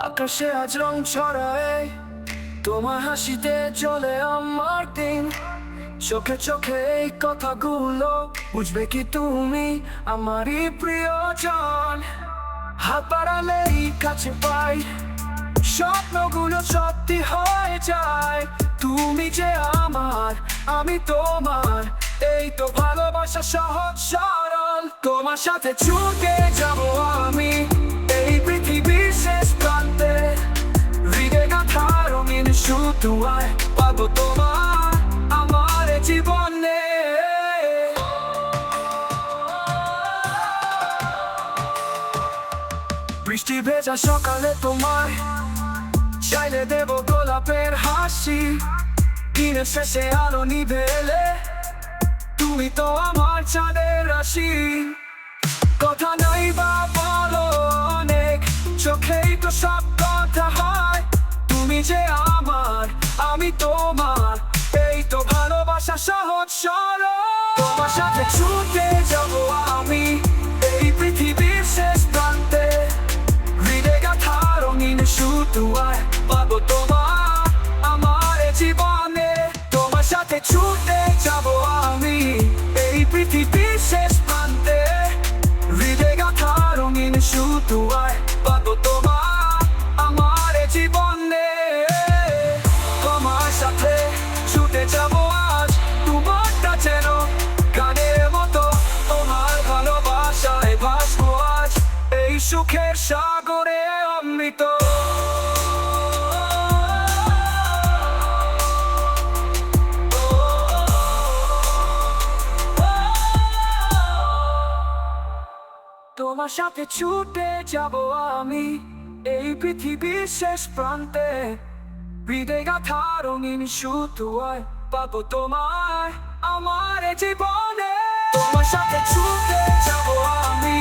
আকাশে আজ রং ছড়ায়, তোমার হাসিতে চলে আমার দিন। চোখে চোখে এই কথাগুলো বুঝবে কি তুমি আমারই প্রিয়জন। হাত বাড়ালেই কাছে পাই, স্বপ্নগুলো সত্যি হয়ে যায়। তুমি যে আমার, আমি তোমার, এই তো ভালোবাসা সহজ সরল। তোমার সাথে ছুটে যাব আমি এই পৃথিবীর শেষ প্রান্তে। হৃদয় গাথা রঙিন শুধু আয় পাবো তোমার আমার এ জীবনে। বৃষ্টি ভেজা সকালে তোমায় চাইলে দেব গোলাপের হাসি। দিনের শেষে আলো নিভে এলে তুমি তো আমার চাঁদের রাশি। কথা নাই বা বলো অনেক, চোখেই তো সব কথা হয়। তুমি যে আমার, আমি তোমার, এই তো ভালোবাসা সহজ সরল। তোমার সাথে ছুটে যাব আমি এই পৃথিবীর শেষ প্রান্তে। হৃদয় গাথা রঙিন শুধু আয় পাবো তোমার আমার এ জীবনে। তোমার সাথে ছুটে যাব আমি এই পৃথিবীর শেষ প্রান্তে। হৃদয় গাথা রঙিন শুধু আয় পাবো তোমার আমার এ জীবনে। তোমার সাথে ছুটে যাব আজ, তোমারটা যেন গানের মতো। তোমার ভালোবাসায় ভাসবো আজ এই সুখের সাগরে অমৃত। তোমার সাথে ছুটে যাব আমি এই পৃথিবীর শেষ প্রান্তে। হৃদয় গাথা রঙিন শুধু আয় পাবো তোমার আমার এ জীবনে। তোমার সাথে ছুটে যাব আমি